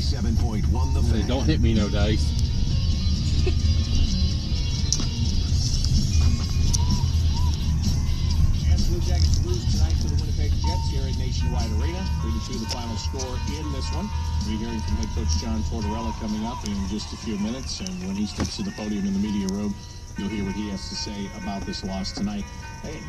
97.1 The Fan. Don't hit me, no dice. Blue Jackets lose tonight to the Winnipeg Jets here at Nationwide Arena. 3-2 the final score in this one. We'll be hearing from head coach John Tortorella coming up in just a few minutes, and when he steps to the podium in the media room, you'll hear what he has to say about this loss tonight.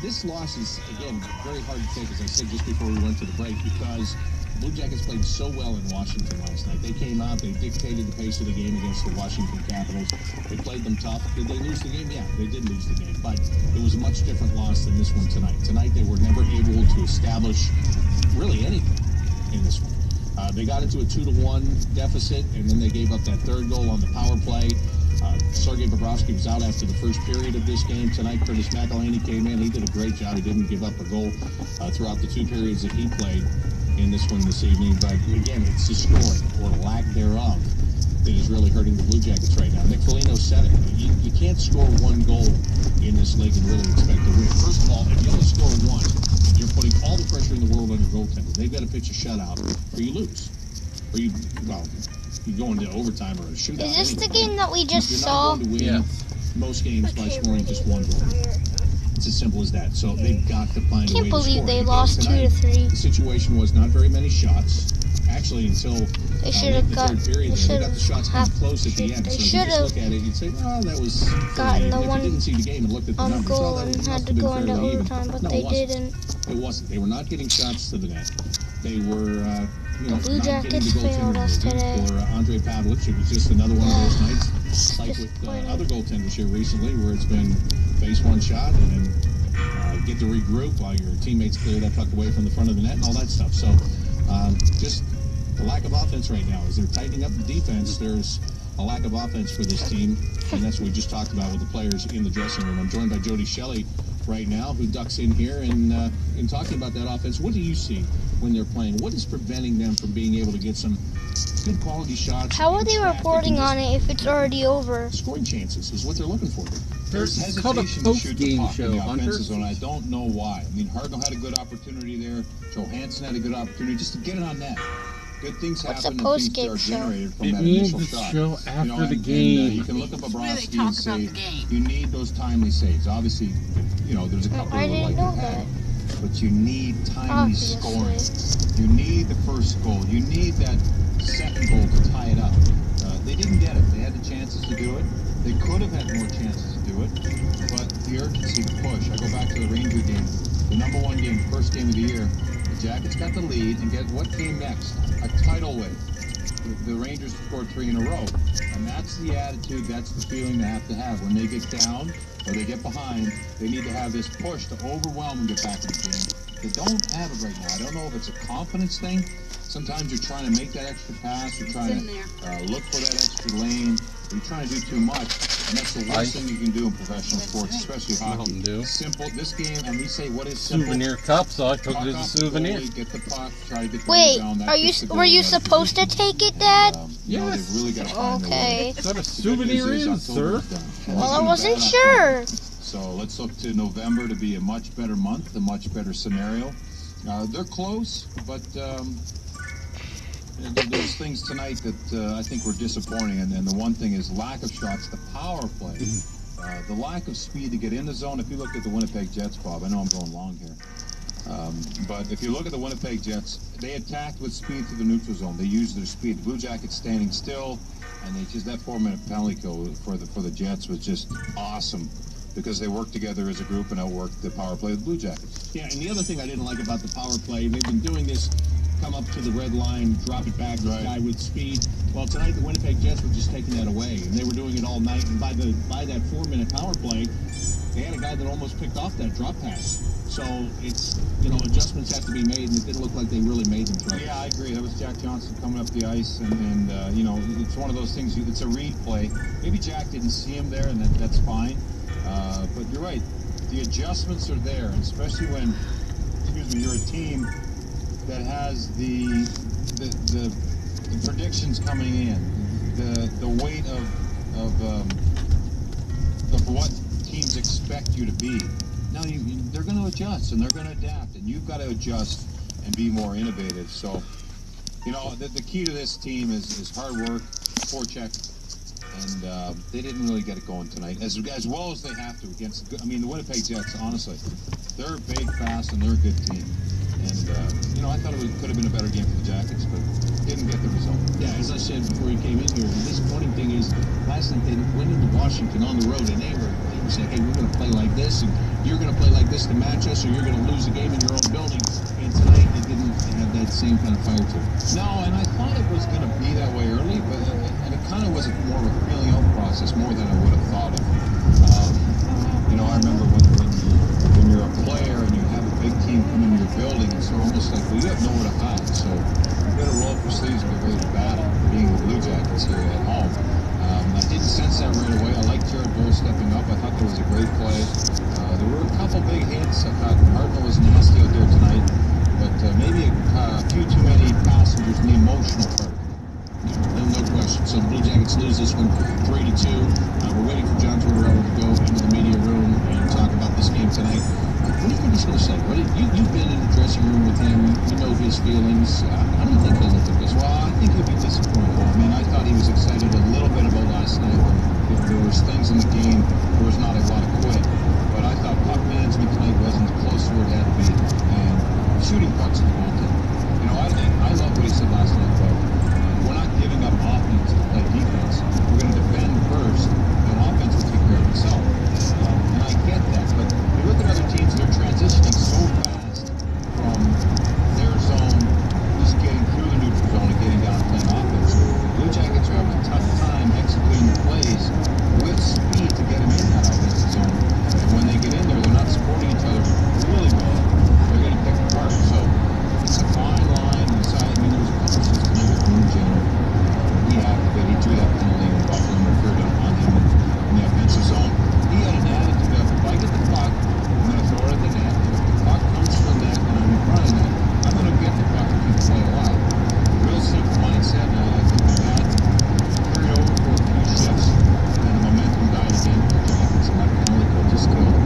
This loss is, again, very hard to take, as I said just before we went to the break, because the Blue Jackets played so well in Washington last night. They came out, they dictated the pace of the game against the Washington Capitals. They played them tough. Did they lose the game? Yeah, they did lose the game, but it was a much different loss than this one tonight. Tonight, they were never able to establish really anything in this one. They got into a 2-1 deficit, and then they gave up that third goal on the power play. Sergei Bobrovsky was out after the first period of this game. Tonight, Curtis McElhinney came in. He did a great job. He didn't give up a goal throughout the 2 periods that he played in this one this evening. But again, it's the scoring, or lack thereof, that is really hurting the Blue Jackets right now. Nick Foligno said it. You can't score 1 goal in this league and really expect to win. First of all, if you only score 1, you're putting all the pressure in the world on your goaltender. They've got to pitch a shutout, or you lose. Or you go into overtime or a shootout. Is this the game that we just saw? You're not going to win most games by scoring just 1 goal. It's as simple as that. So they've got to find a way to score. Can't believe they lost 2-3. The situation was not very many shots. Actually, until they should have got. They got the shots come close at the end. They so should have look at it, you'd say, well, that was gotten the one if you didn't see the game and looked at the numbers, goal and had to go into overtime, but they didn't. It wasn't. They were not getting shots to the net. They were, the Blue Jackets failed us today. For Andre Pavlich, it was just another one of those nights, like with other goaltenders here recently, where it's been face one shot and then get to regroup while your teammates clear that puck away from the front of the net and all that stuff. So just the lack of offense right now. As they're tightening up the defense, there's a lack of offense for this team, and that's what we just talked about with the players in the dressing room. I'm joined by Jody Shelley right now, who ducks in here, and in talking about that offense, what do you see when they're playing? What is preventing them from being able to get some good quality shots? How are they reporting on it if it's already over? Scoring chances is what they're looking for. It's called a post-game show, Hunter. Zone. I don't know why. I mean, Hartnell had a good opportunity there. Johansson had a good opportunity just to get it on net. Good things happen and things are generated from that initial shot. Show after the game. You can look up Bobrovsky and say, you need those timely saves. Obviously, there's a couple of like that. But you need timely scoring. You need the first goal. You need that second goal to tie it up. They didn't get it. They had the chances to do it. They could have had more chances to do it. But the urgency to push. I go back to the Ranger game. The #1 game, first game of the year. The Jackets got the lead, and get what came next? A tidal wave. The Rangers scored 3 in a row. And that's the attitude, that's the feeling they have to have. When they get down or they get behind, they need to have this push to overwhelm and get back in the game. They don't have it right now. I don't know if it's a confidence thing. Sometimes you're trying to make that extra pass. You're trying to look for that extra lane. You're trying to do too much. And that's the worst thing you can do in professional sports, especially hockey. Simple. This game, and we say, what is simple? Souvenir cup, so I took it as a souvenir. Get the puck, try to get the Wait, rebound. were you supposed to take it, Dad? Yes. Really got to find okay. Is that a souvenir is, sir? Well, I wasn't sure. So let's look to November to be a much better month, a much better scenario. They're close, but there's things tonight that I think were disappointing, and the one thing is lack of shots, the power play, the lack of speed to get in the zone. If you look at the Winnipeg Jets, Bob, I know I'm going long here, but if you look at the Winnipeg Jets, they attacked with speed through the neutral zone. They used their speed. The Blue Jackets standing still, and they just that 4-minute penalty kill for the Jets was just awesome, because they worked together as a group and outworked the power play of the Blue Jackets. Yeah, and the other thing I didn't like about the power play, they've been doing this, come up to the red line, drop it back, guy with speed. Well, tonight the Winnipeg Jets were just taking that away, and they were doing it all night, and by that 4-minute power play, they had a guy that almost picked off that drop pass. So it's, adjustments have to be made, and it didn't look like they really made them through. Yeah, I agree. That was Jack Johnson coming up the ice, and it's one of those things, it's a read play. Maybe Jack didn't see him there, and that's fine. But you're right. The adjustments are there, especially when, you're a team that has the predictions coming in, the weight of what teams expect you to be. Now they're going to adjust and they're going to adapt, and you've got to adjust and be more innovative. So You know, the key to this team is hard work, forecheck, and they didn't really get it going tonight as well as they have to against. I mean, the Winnipeg Jets. Honestly, they're big, fast, and they're a good team. And you know, I thought could have been a better game for the Jackets, but didn't get the result. Yeah, as I said before you came in here, the disappointing thing is last night they went into Washington on the road and they were saying, hey, we're going to play like this, and you're going to play like this to match us, or you're going to lose a game in your own building. And tonight they didn't have that same kind of fire to it. No, and I thought it was going to be that way early, but and it kind of was more of a feeling out process more than I would have thought of. You know, I remember when you're a player and you have a big team come into your building, it's almost like, well, you have nowhere to hide. So you got to roll up your sleeves and get ready to battle, being the Blue Jackets here at home. I didn't sense that right away. I liked Jared Bull stepping up. I thought that was a great play. There were a couple big hits. I thought Hartnell was nasty out there tonight, but maybe a few too many passengers in the emotional part. No question. So the Blue Jackets lose this one 3-2. We're waiting for John Tortorella to go into the media room and talk about this game tonight. What do you think he's going to say? You've been in the dressing room with him. You know his feelings. How do you think he'll look at this? Well, I think he'll be disappointed. I mean, I thought he was excited a little bit about last night. There was things in the game. There was not a lot of quit. But I thought puck management tonight wasn't close to where it had to be. And shooting pucks in the goaltender. You know, I love what he said last night about we're not giving up offense to play defense. We're going to defend first, and offense will take care of itself. And I get that, but you look at other teams, they're transitioning so fast from their zone, just getting through the neutral zone and getting down and playing offense. Blue Jackets are having a tough time executing the plays with speed to get them in that offensive zone. And when they get in there, they're not supporting each other really well. They're getting picked apart. So it's a fine line. I mean, there was a couple of things in general. We have that he drew that penalty in Buffalo and referred on him in the offensive zone. He had an attitude of, if I get the puck, I'm going to throw it at the net. If the puck comes to the net and I'm in front of the net, I'm going to get the puck and keep play alive. Real simple mindset. I think the bat carried over for a few shifts, and the momentum died again for the Jackets, and that penalty kill just killed them.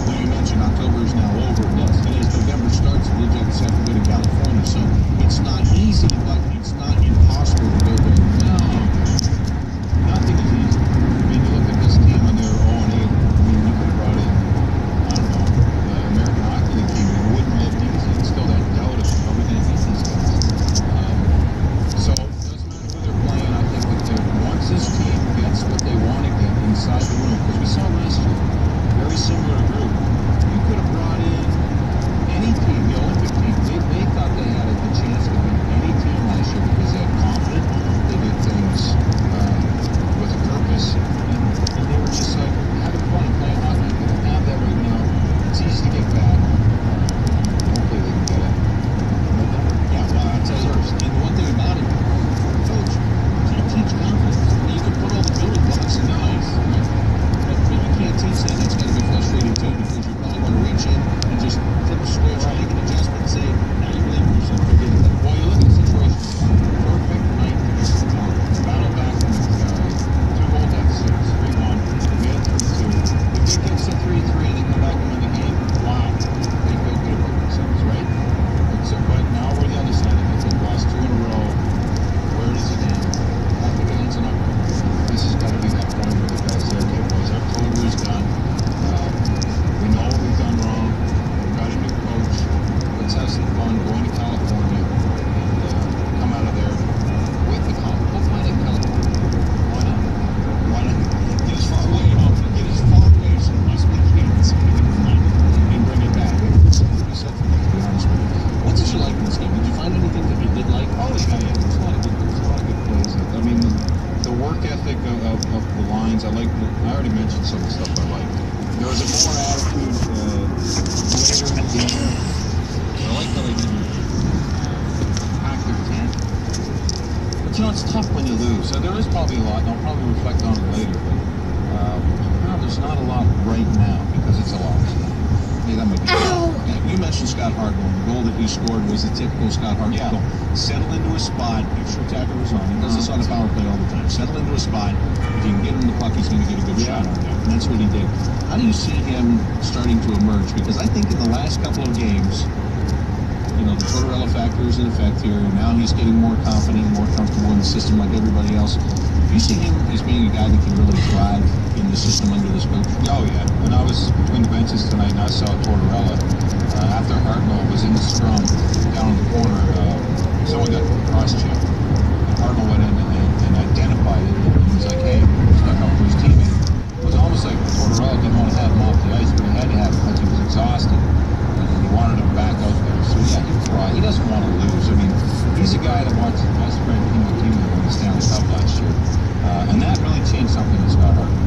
Well, you mentioned October is now over. Yes. And as November starts, the Blue Jackets have to go to California. So it's not easy, but it's not impossible to go there. No, nothing is easy. I mean, you look at this team when they're 0-8. I mean, you could have brought in, I don't know, the American Hockey League team. It wouldn't look easy. It's still that doubt of how we're going to beat these guys. So it doesn't matter who they're playing. I think that once this team gets what they want to get inside the room, because we saw last year, very similar group. You could have brought in any team, the Olympic team. They thought they had a chance to beat any team last year because they had confidence. They did things with a purpose, and they were just like having fun and playing hockey. They don't have that right now. It's easy to get back. Hopefully they can get it. Yeah, well, I'll tell you, and the one thing about it, coach, you teach confidence. I mean, you can put all the building blocks in nice, but you can't teach that. That's got to be frustrating too, because you're probably going to reach in and just flip a switch, make an adjustment, and say, now you believe in yourself. Well, you look at the situation. Perfect night to battle back from 2-goal deficit, 3-1, made it 3-2. If they get to 3-3 and they come back and win the game, wow, they feel good about themselves, right? But now we're the other side of it. They've lost 2 in a row. Where does it end? I think it ends in October. This has got to be that point where the guys say, okay, boys, October is done. We know what we've done wrong. We've got a new coach. Let's have some fun going to California and come out of there with the comp. We'll find it in California. Why not? Why not? Get as far away, get as far away as we possibly can and bring it back. What did you like in this game? Did you find anything that you did like? Oh, yeah. There's a lot of good plays. I mean, the work ethic of the lines, I already mentioned some of the stuff I like. There was a more attitude later in the game. I like how they didn't pack their tent. But you know, it's tough when you lose. So there is probably a lot, and I'll probably reflect on it later, but there's not a lot right now because it's a loss. Yeah, that might be. Yeah, you mentioned Scott Hartnell. The goal that he scored was the typical Scott Hartnell goal. Settle into a spot. Make sure Tacker was on. He does this on the power play all the time. Settle into a spot. If you can get him the puck, he's going to get a good shot on there. And that's what he did. How do you see him starting to emerge? Because I think in the last couple of games, the Tortorella factor is in effect here, and now he's getting more confident, more comfortable in the system like everybody else. Do you see him as being a guy that can really thrive in the system under this coach? Oh, yeah. When I was between the benches tonight and I saw Tortorella, after Hartnell was in the scrum down in the corner, someone got cross-checked. And Hartnell went in and identified it, and he was like, hey, stuck up for his teammate. It was almost like Tortorella didn't want to have him off the ice, but he had to have him because he was exhausted. And he wanted him back out there. So, yeah, he tried. He doesn't want to lose. I mean, he's a guy that watched his best friend, Team win the Stanley Cup last year. And that really changed something in Scott Hartnell.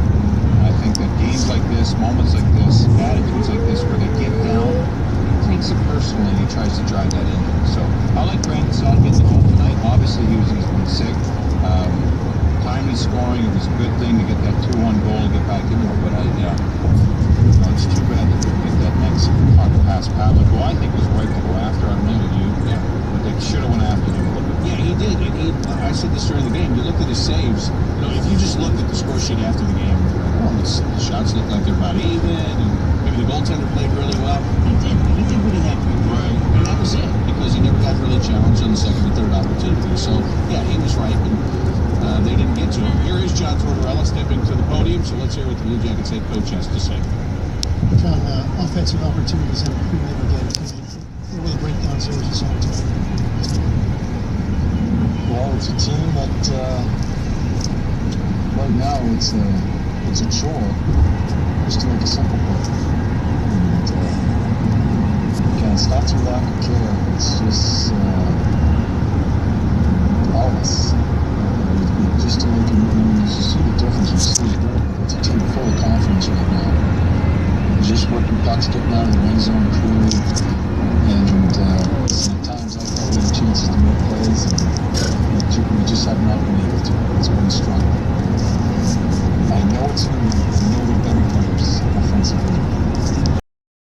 I think that games like this, moments like this, attitudes like this, where they get down, he takes it personally and he tries to drive that in. So I like Brandon Saad getting home tonight. Obviously, he's been sick. Timely scoring, it was a good thing to get that 2-1 goal and get back in there. But it's too bad that they get that next puck past Pavlik, who I think was right to go after. I don't know you. Yeah. But they should have went after him a little bit. Yeah, he did. And I said this during the game. You looked at his saves. If you just looked at the score sheet after the game, the shots look like they're about even, and maybe the goaltender played really well. He did what he had to do, Right. and that was it, because he never got really challenged on the second or third opportunity. So, yeah, he was right, and they didn't get to him. Here is John Tortorella stepping to the podium, so let's hear what the Blue Jackets head coach has to say. Found offensive opportunities that we never get. What were the breakdowns there as you saw tonight? Well, it's a team that right now it's a chore just to make a simple play. And again, it's not through lack of care. It's just all of us. Just to make you see the difference. You see it's a team full of confidence right now. Just working pucks, getting out of the end zone clearly. And at times I thought we had chances to make plays, and we just have not been able to. It's been a struggle.